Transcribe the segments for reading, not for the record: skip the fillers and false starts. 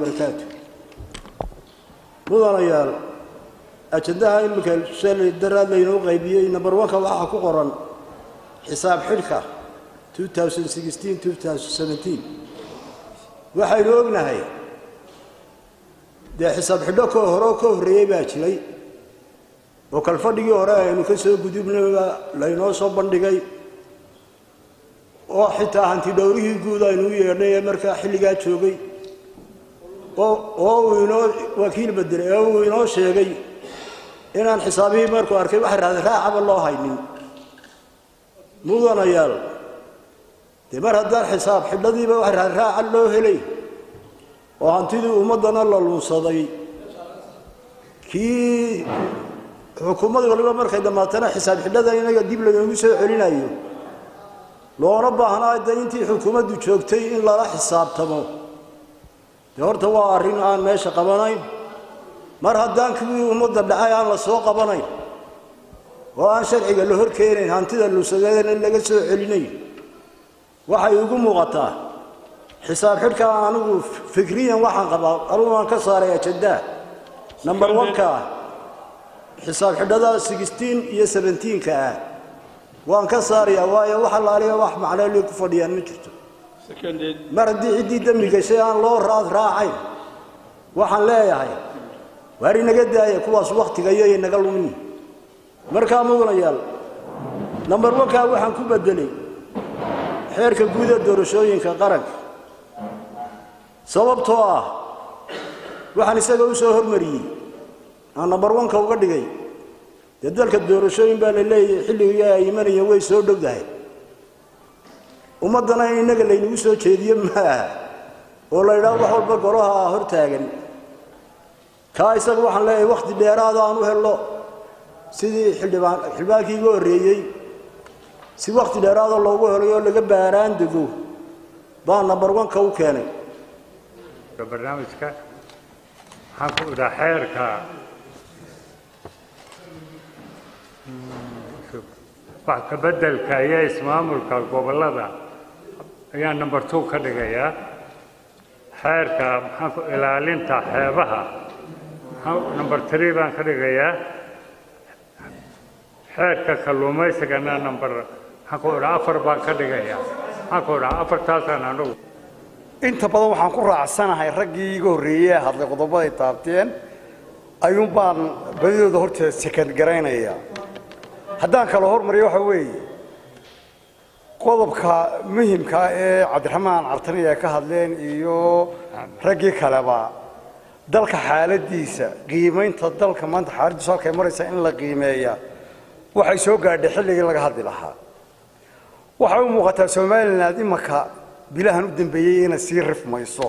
وبركاته مدنيال أجندها إنك الشيء الدراد لينو غيبية نمبر 1 waxaa ku qoran xisaab xidhka 2016-2017 waxaynu ognahay de xisaab xidho ka horeeyay baa jiray oo kal fadhigii hore aynu ka soo gudubnay laynoo soo bandhigay oo xitaa hanti dhowrihii guud aynu yeernay marka xilliga joogay oo inoo wakiil bedelay oo inoo sheegay inaan xisaabihi markuu arkay wax raacaba loo haynin mudanayaal mar haddaan xisaab xidhadiiba wax raaca loo helay oo hantidii ummadana la lunsaday kii xukuumadda waliba markay dhamaatana xisaab xidhada inaga dib loogu soo celinayo loona baahnaa intii xukuumaddu joogtay in la xisaabtamo horta waa arrin aan meesha qabanayn mar haddaan kii ummadda dhacay aan la soo qabanayn oo aan sharciga la horkeenayn hantida lunsadeedana laga soo celinay waxay ugu muuqataa xisaab xidhka anigu fikriyan waxaan qabaa arumaan ka saaray ajanda number 1 ka xisaab xidhada 16 iyo 17 ka waan ka saariyaa waayo waxa la aliyo wax macno leh ku fadhiyaan ma jirto mar haddii dambiga shay aan loo raacay waxaan leeyahay waar inaga daaya kuwaas waqtiga iyo inaga lumin markaa mudanayaal number 1 ka waxaan ku bedelay xeerka guud ee doorashooyinka qaranka sababtoo ah waxaan isaga u soo hormariyay aan number 1 ka uga dhigay dalka doorashooyin baa la leeyahay xilliga ay imanayeen way soo dhowdahay ummadana inaga laynagu soo jeediyo ma oo la yiraahdo wax walba golaha hor taagan ka isaga waxaan leeyahay waqti dheeraad aan u helo sidii xildhibaankii ugu horeeyay si waqti dheeraad loogu helayo laga baaraan dego baa number 1 ka u keenay barnaamijka waxaan ku wada xeerka wax ka bedelka iyo ismaamulka gobolada ayaa number 2 ka dhigaya xeerka maxaan ku ilaalinta xeebaha number 3 baan ka dhigayaa xeerka kalluumaysigana number 4 baan ka dhigayaa afartaasaan anigu inta badan waxaan ku raacsanahay raggii iga horeeyay hadlay qodobada ay taabteen ayuun baan badidooda horta second garaynaya haddaan kala hormariyo waxa weeye qodobka muhiimka ee Cabdiraxmaan Cartani ay ka hadleen iyo raggii kaleba dalka xaaladiisa qiimeynta dalka maanta xaaladiisa halkay maraysa in la qiimeeyo waxay soo gaadhay xilligii laga hadli lahaa waxa uu muuqataa Soomaaliland imaka bilahan u dambeeyay inay sii rifmayso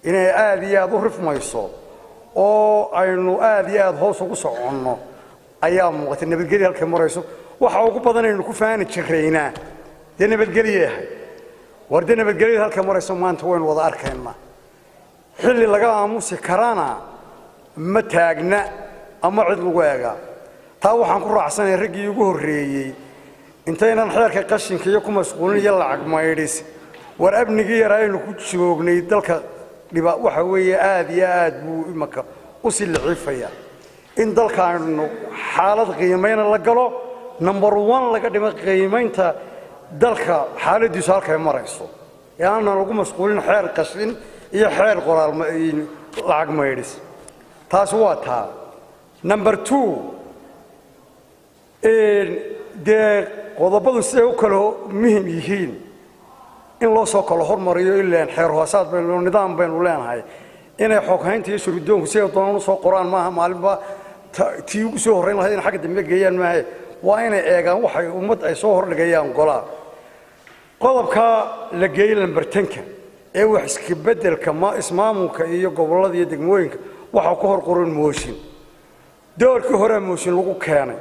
inay aad iyo aad u rifmayso oo aynu aad iyo aad hoos ugu soconno ayaa muuqata nabadgelyo halkay marayso waxa ugu badan aynu ku faani jirreynaa dee nabadgelyahay warda nabadgelyo halkay marayso maanta waynu wada arkaynaa xilli laga aamusi karana ma taagna ama cid lagu eega taa waxaan ku raacsanahay raggii ugu horeeyay intaynan xeerka qashinka iyo ku mashquulin iyo lacag maydhis war abnigii yaraynu ku joognay dalka dhiba waxa weeye aad iyo aad buu imaka u silciifaya in dalkaanu xaalad qiimeyn la galo number 1 laga dhimo qiimeynta dalka xaaladiisu halkay marayso yaana lagu mashquulin xeer qashin iyo xeer qoraal lacag maydhis taas waa taa number 2 de qodobadu si ay u kala muhiim yihiin in loo soo kala hormariyo ilaa xeer hoosaad baynu nidaam baynu leenahay inay xoghaynta iyo shirdoonku si ay doonaan soo qoraan maaha maalinba tii ugu soo horeyn lahayd in xagga dambe geeyaan maaha waa inay eegaan waxay ummad ay soo hordhigayaan golaa qodobka la geeyay lambartanka ee wax iska bedelka ma ismaamulka iyo gobolada iyo degmooyinka waxa ku hor qoran mooshin doorkii hore mooshin lagu keenay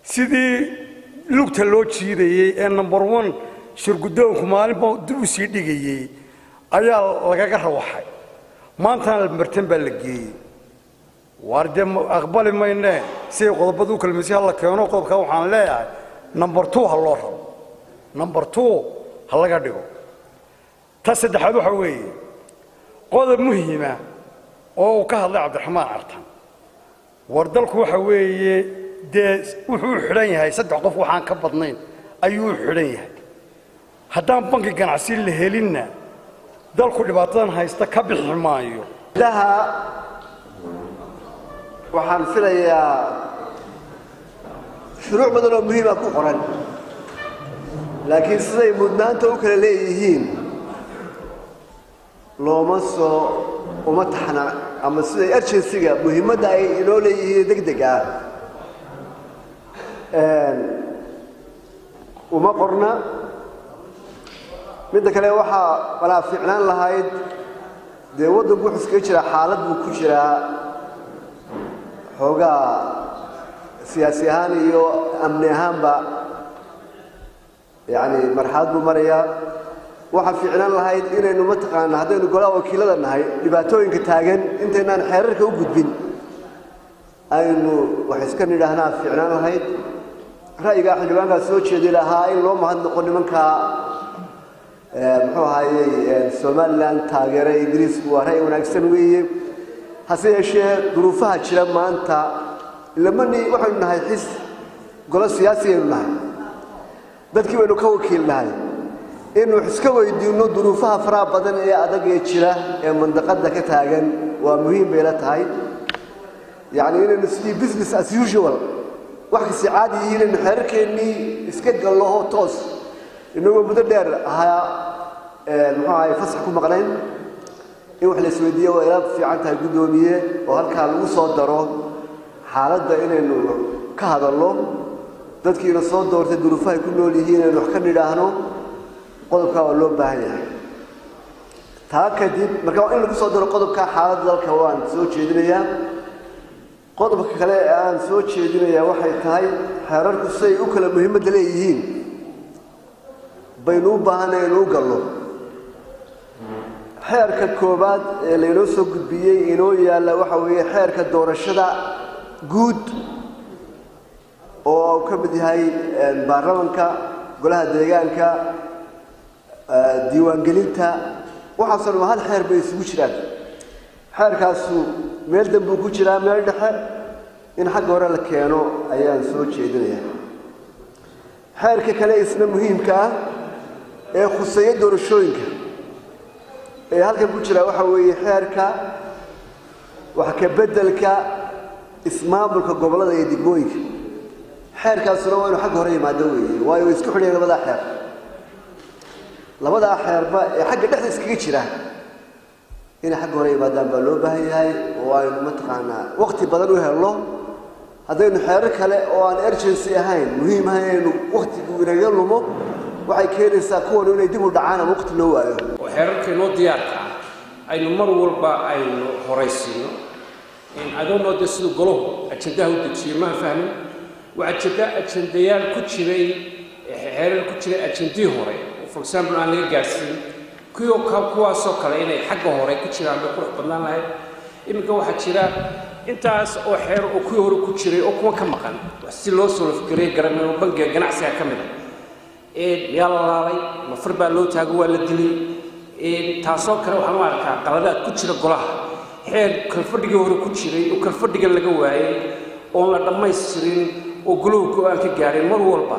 sidii lugta loo jiidayay ee number 1 shirgudoonku maalinba dib u sii dhigayay ayaa lagaga rawaxay maanta lambartan baa la geeyay warde aqbali mayne si qodobadu kalmisi hal keeno qodobka waxaan leeyahay number 2 hal loo rabo number 2 hal laga dhigo ta saddexaad waxa weeye qodob muhiima oo ka hadlay Cabdiraxmaan Cartan war dalku waxa weeye dee wuxuu xidhan yahay saddex qof waxaan ka badnayn ayuu xidhan yahay haddaan banki ganacsi la helinna dalku dhibaatadan haysta ka bixi maayo daha waxaan filayaa shuruuc badan oo muhiim ah ku qoran laakiin siday mudnaanta u kala leeyihiin looma soo uma taxna ama siday urgency-ga muhiimadda ay inoo leeyihiin degdeg ah uma qorna midda kale waxaa walaa fiicnaan lahayd dee waddanku wuxuu iskaga jiraa xaalad buu ku jiraa xoogaa siyaasi ahaan iyo amni ahaanba yacni marxalad buu marayaa waxaa fiicnaan lahayd inaynu mataqaana haddaynu golaha wakiilada nahay dhibaatooyinka taagan intaynaan xeerarka u gudbin aynu wax iska nidhaahnaa fiicnaan lahayd ra'yigaa xildhibaankaa soo jeedi lahaa in loo mahadnaqo nimankaa muxuu ahaayey somaliland taageera ingiriisku waa ra'yi wanaagsan weeye hase yeeshee duruufaha jira maanta lamani waxaynu nahay xis golo siyaasi aynu nahay dadkii baynu ka wakiil nahay inuu wax iska weydiino duruufaha faraha badan ee adag ee jira ee mandaqada ka taagan waa muhiim bay la tahay yacni inaynu sidii business as usual wax kasi caadi yihiin inaynu xeerarkeennii iska galloho toos inagoo muddo dheer ahaa muxuu ahay fasax ku maqnayn in wax la isweydiiyo waa ila fiican tahay guddoomiye oo halkaa lagu soo daro xaaladda inaynu ka hadalno dadkiina soo doortay duruufahay ku nool yihiin inaynu wax ka nidhaahno qodobkaa waa loo baahan yahay taa kadib marka in lagu soo daro qodobkaa xaaladda dalka waan soo jeedinayaa qodobka kale ee aan soo jeedinayaa waxay tahay xeerarku siday u kala muhiimadda leeyihiin baynu u baahanay inuu gallo xeerka koowaad ee laynoo soo gudbiyey inoo yaalla waxa weeye xeerka doorashada guud oo ka mid yahay baarlamanka golaha deegaanka diiwaangelinta waxaasoo dhan hal xeer bay isugu jiraan xeerkaasu meel danbuu ku jiraa meel dhexe in xagga hore la keeno ayaan soo jeedinayaa xeerka kale isna muhiimka ah ee khuseeya doorashooyinka ee halkan ku jira waxa weeye xeerka wax ka beddelka ismaamulka gobollada iyo degmooyinka xeerkaasuna waa inuu xagga hore yimaado weeye waayo way isku xidhayeen labadaa xeerba ee xagga dhexda iskaga jira inay xagga hore yimaadaan baa loo baahan yahay oo aynu mataqaanaa waqti badan u helno haddaynu xeerar kale oo aan urgency ahayn muhiim ahayn inaynu waqtigu inaga lumo waxay keenaysaa kuwan inay dib u dhacaan ama waqti loo waayo oo xeerarkeennoo diyaarka ah aynu mar walba aynu horaysiino adoonoo dee siduu golahu ajandaha u dejiyo maan fahmin waa ajandayaal ku jiray xeerar ku jiray ajandihii hore for example aan laga gaarsiin kuwaasoo kale inay xagga hore ku jiraan bay qurux badnaan lahayd iminka waxaa jira intaas oo xeer oo kuwii hore ku jiray oo kuwa ka maqan si loo soo lafgareey garanayo bangiga ganacsiga ka mid ah yaa la laalay mafar baa loo taago waa la dilay taasoo kale waxaan u arkaa qaladaad ku jira golaha xeer kalfadhigii hore ku jiray oo kalfadhiga laga waayay oon la dhammaystirin oo goluhu go-aan ka gaaray mar walba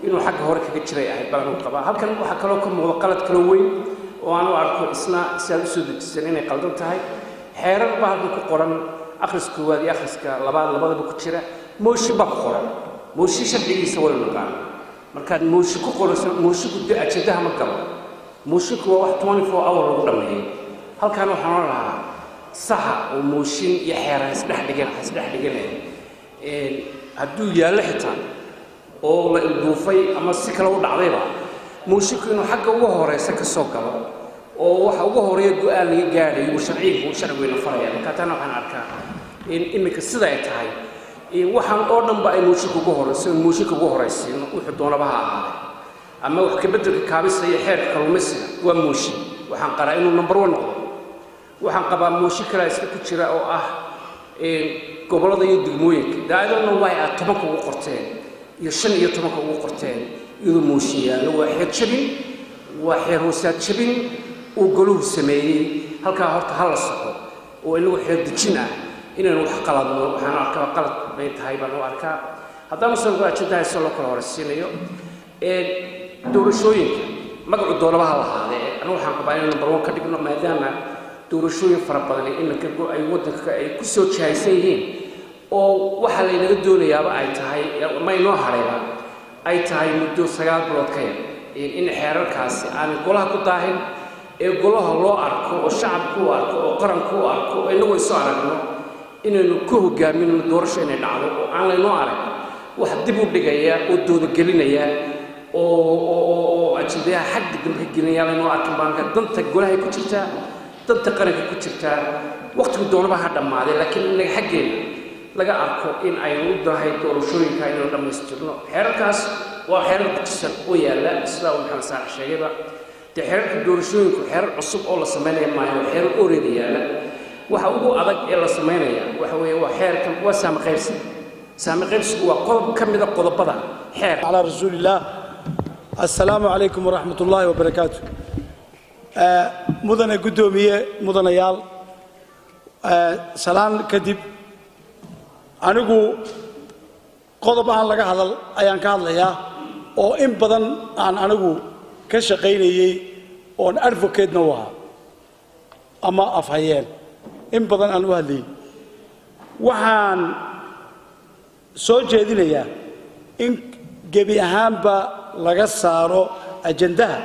inuu xagga hore kaga jiray ahayd baan u qabaa halkan waxaa kaloo ka muuqda qalad kala weyn oo aan u arko isna si aad usoo dejisan inay qaldan tahay xeerar baa halkan ku qoran akhris koowaad iyo akhriska labaad labadaba ku jira mooshin baa ku qoran mooshin sharcigiisa wala naqaan markaad mooshin ku qorayso mooshin guddo ajandaha ma galo moshinku waa wax 24 hour lagu dhameeyay halkan waxaan oran lahaa saxa oo mooshin iyo xeerar isdhex dhigan hadduu yaallo xitaa oo la ilduufay ama si kale u dhacdayba moosinku inuu xagga ugu horeysa ka soo galo oo waxa ugu horeeya go-aan laga gaadhayo sharciguna faraya marka taana waxaan arkaa in iminka sida ay tahay waxaan oo dhanba ay mooshinka ugu horeysiino wuxuu doonaba ha ahaaday ama wax ka beddelka kaabisa iyo xeerka kalluumaysiga waa mooshin waxaan qaraa inuu number 1 noqdo waxaan qabaa mooshin kale iska ku jira oo ah gobollada iyo degmooyinka daadana way aad 10 ugu qorteen iyo 15 ugu qorteen iyadoo mooshin yaalo waa xeer jabin waa xeer hoosaad jabin uu goluhu sameeyey halkaa horta hala soco oo inagu xeer dejin ah inaynu wax qaladno waxaan arkaa qalad bay tahay baan u arkaa haddaan soo ajandaha soo kala horeysiinayo doorashooyinka magacu doonabaha lahaadee anigu waxaan qabaa inaynu number 1 ka dhigno maadaama doorashooyin fara badan iminka ay waddanka ay ku soo jahaysan yihiin oo waxa laynaga doonayaaba ay tahay ma inoo harayba ay tahay muddo 9 bilood ka yar in xeerarkaasi aan golaha ku daahin ee golaha loo arko oo shacabku u arko oo qaranku u arko inagu soo aragno inaynu ku hogaaminno doorasho inay dhacdo oo aan laynoo arag wax dib u dhigaya oo dooda gelinaya oo ajandaha xagga dambe gelinaya laynoo arkin baanka danta golaha ku jirta danta qaranka ku jirta waqtigu doonaba ha dhammaaday laakiin inaga xaggeena laga arko in aynu u dahay doorashooyinka inaynu dhammaystirno xeerarkaas waa xeerar dejisan oo yaalla sida uu maxamed saalax sheegayba dee xeerarka doorashooyinku xeerar cusub oo la samaynaya maayo xeerar oreeda yaalla waxa ugu adag ee la samaynaya waxa weeye waa xeerkan waa saami qaybsigu waa qodob ka mid a qodobada xeer على رسول الله السلام عليكم ورحمة الله وبركاته مدن قدومية مدن يال سلام كدب أنقو قضب عن لك هذا أيان كان ليا أو إن بدن عن أنقو كشقيني أو أدفوكيت نوها أما أفعيال إن بدن عن وهلي وحان سوجي ليا إن gebi ahaanba laga saaro ajandaha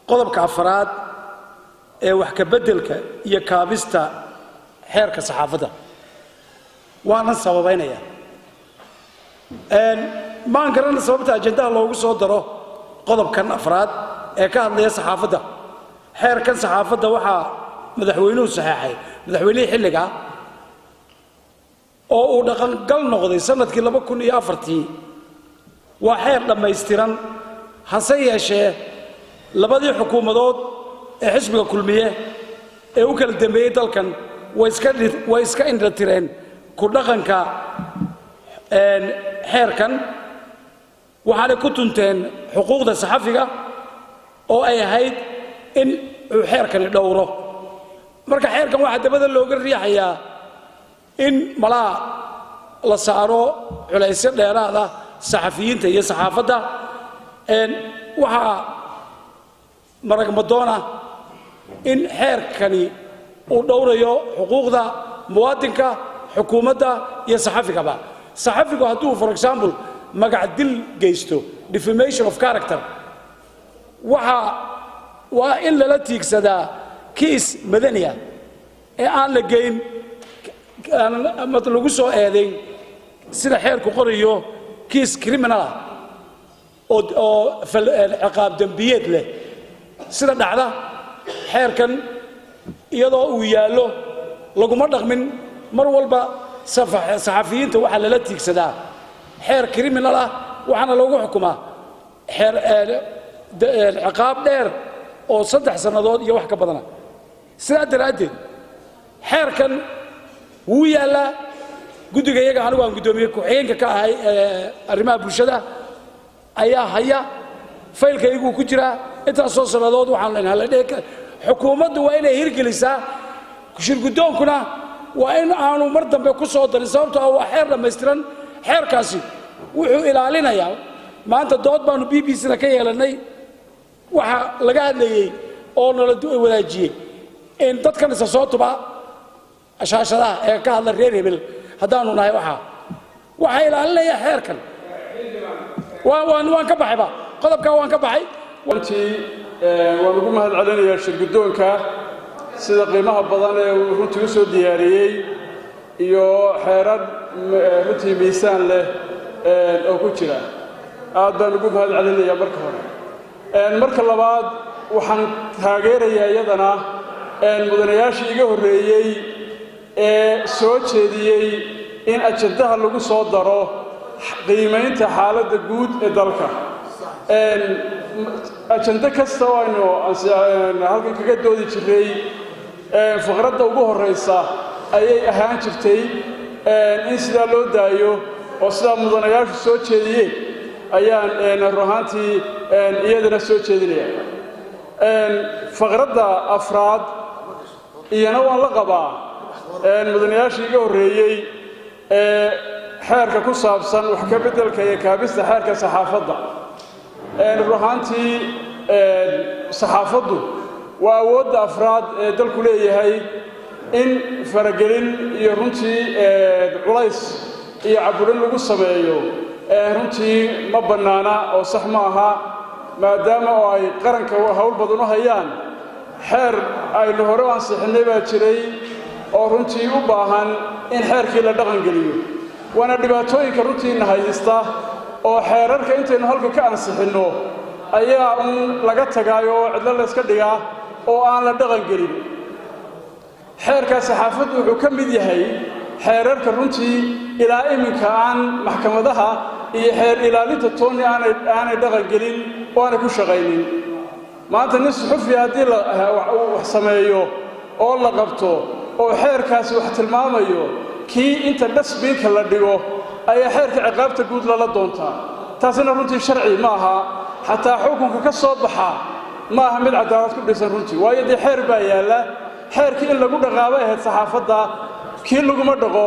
qodobka afraad ee wax ka bedelka iyo kaabista xeerka saxaafadda waana sababeynaya maan garanayna sababta ajandaha loogu soo daro qodobkan afraad ee ka hadlaya saxaafadda xeerkan saxaafadda waxaa madaxweynuhu saxeexay madaxweynihii xilliga oo uu dhaqangal noqday sanadkii 2004 waa xeer dhammaystiran hase yeeshee labadii xukuumadood ee xisbiga kulmiye ee u kala dambeeyey dalkan way iska indhatireen ku dhaqanka xeerkan waxaanay ku tunteen xuquuqda saxafiga oo ay ahayd in uu xeerkani dhowro marka xeerkan waxaa dabada looga riixayaa in malaa la saaro culaysyo dheeraada saxafiyiinta iyo saxaafadda waxaa maragmadoona in xeerkani uu dhowrayo xuquuqda muwaadinka xukuumadda iyo saxafigaba saxafigu hadduu for example magac dil geysto defamation of character waa in lala tiigsadaa kiis madaniya ee aan la geyn lagu soo eedayn sida xeerku qorayo kiis criminal oo ciqaab dambiyeed leh sida dhacda xeerkan iyadoo uu yaallo laguma dhaqmin mar walba saxafiyiinta waxaa lala tiigsadaa xeer criminal ah waxaana lagu xukumaa xeer ciqaab dheer oo 3 sannadood iyo wax ka badana sidaa daraaddeed xeerkan wuu yaallaa guddiga iyaga anigu aan guddoomiye ku-xigeenka ka ahay arrimaha bulshada ayaa haya faylkaygu ku jiraa intaasoo sannadood waxaan leenahay la dhehe xukuumaddu waa inay hirgelisaa shirgudoonkuna waa in aanu mar dambe ku soo darin sababtoo ah waa xeer dhammaystiran xeerkaasi wuxuu ilaalinayaa maanta dood baanu b b c-da ka yeelannay waxa laga hadlayey oo nala wadaajiyey in dadkan isa soo tuba shaashadaha ee ka hadla reer hebel haddaanu nahay waxaa ilaalinaya xeerkan waan ka baxayba qodobkaa waan ka baxay runtii waan ugu mahad celinayaa shirguddoonka sida qiimaha badan ee uu runtii u soo diyaariyey iyo xeerar runtii miisaan leh oo ku jira aad baan ugu mahad celinayaa marka hore marka labaad waxaan taageerayaa iyadana mudanayaashii iga horreeyey ee soo jeediyey in ajandaha lagu soo daro qiimaynta xaaladda guud ee dalka ajanda kasta oo aynu halkan kaga doodi jiray faqradda ugu horraysa ayay ahaan jirtay in sidaa loo daayo oo sidaa mudanayaashu soo jeediyeen ayaan run ahaantii iyadana soo jeedinaya faqradda afraad iyana waan la qabaa mudanayaashii iga horreeyey xeerka ku saabsan wax ka beddelka iyo kaabista xeerka saxaafadda ruuxaantii saxaafaddu waa awoodda afraad ee dalku leeyahay in faragelin iyo runtii culays iyo caburin lagu sameeyo runtii ma bannaana oo sax ma aha maadaama oo ay qaranka hawl badan u hayaan xeer aynu hore u ansixinay baa jiray oo runtii u baahan in xeerkii la dhaqangeliyo waana dhibaatooyinka runtiina haysta oo xeerarka intaynu halka ka ansixinno ayaa laga tagaayo oo cidlo la iska dhigaa oo aan la dhaqangelin xeerka saxaafaddu wuxuu ka mid yahay xeerarka runtii ilaa iminka aan maxkamadaha iyo xeer ilaalinta toonni aanay dhaqangelin oo aanay ku shaqaynin maanta nin suxufi haddii wax sameeyo oo la qabto oo xeerkaasi wax tilmaamayo kii inta dhasbiinka la dhigo ayaa xeerka ciqaabta guud lala doontaa taasina runtii sharci ma aha xataa xukunka ka soo baxa ma aha mid cadaalad ku dhisan runtii waayo dee xeer baa yaalla xeerkii in lagu dhaqaabay ahayd saxaafadda kii laguma dhaqo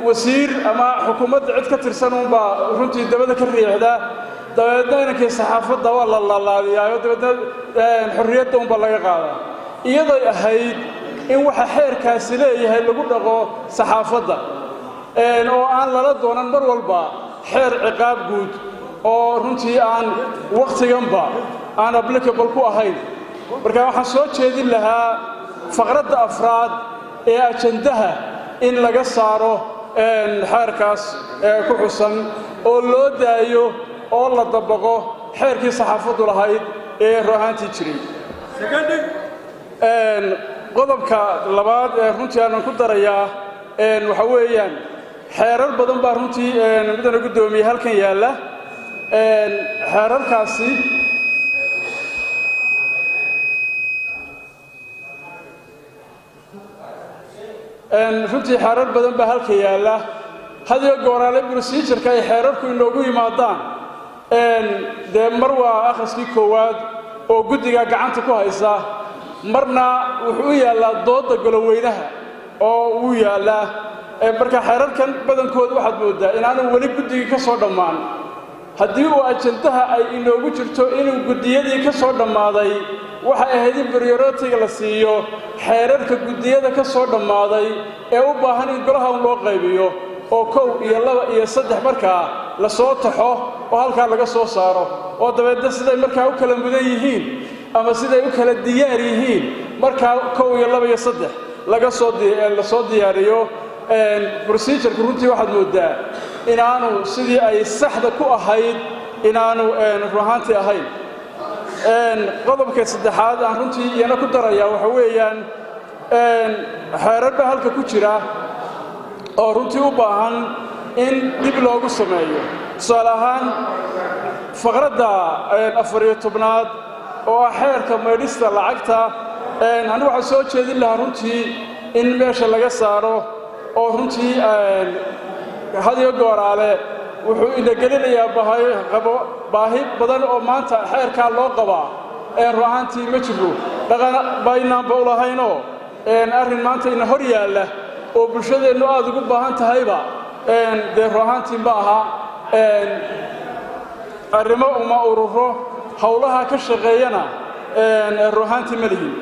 wasiir ama xukuumadda cid ka tirsan uunbaa runtii dabada ka riixda dabeedna inankii saxaafadda waa la laalaadiyaayo dabeedna xorriyadda unbaa laga qaadaa iyadoy ahayd in waxa xeerkaasi leeyahay lagu dhaqo saxaafadda oo aan lala doonan mar walba xeer ciqaab guud oo runtii aan wakhtiganba aan applicable ku ahayn marka waxaan soo jeedin lahaa faqradda afraad ee ajandaha in laga saaro xeerkaas ku xusan oo loo daayo oo la dabaqo xeerkii saxaafaddu lahayd ee ruuxaantii jiray qodobka labaad ee runtii aanan ku darayaa waxa weeyaan xeerar badan baa runtii midana guddoomiye halkan yaalla xeerarkaasi runtii xeerar badan baa halka yaalla hadiyo gooraale procedureka ay xeerarku inoogu yimaadaan dee mar waa akhriskii koowaad oo guddiga gacanta ku haysa marna wuxuu u yaallaa doodda goloweynaha oo uu yaallaa marka xeerarkan badankooda waxaad mooddaa inaanu weli guddigii ka soo dhammaan haddii uu ajandaha ay inoogu jirto inuu guddiyadii ka soo dhammaaday waxay ahayd in prioritiga la siiyo xeerarka guddiyada ka soo dhammaaday ee u baahan in golaha un loo qaybiyo oo 1 iyo 2 iyo 3 markaa la soo taxo oo halkaa laga soo saaro oo dabeedna siday markaa u kala mudan yihiin ama siday u kala diyaar yihiin markaa 1 iyo 2 iyo 3 la soo diyaariyo procedureka runtii waxaad mooddaa inaanu sidii ay saxda ku ahayd inaanu ruuxaantii ahayn qodobka saddexaad aan runtii iyana ku darayaa waxa weeyaan xeerar baa halka ku jira oo runtii u baahan in dib loogu sameeyo tusaale ahaan faqradda 14aad oo ah xeerka meedhista lacagta anigu waxaan soo jeedin lahaa runtii in meesha laga saaro oo runtii hadiyo gooraale wuxuu ina gelinayaa baahi badan oo maanta xeerkaa loo qabaa ruuxaantii ma jiro dhaqan baynaanba u lahaynoo arrin maanta ina hor yaalla oo bulshadeennu aad ugu baahan tahayba dee ruuxaantii ma aha arrimo uma ururo howlaha ka shaqeeyana ruuxaantii ma lihin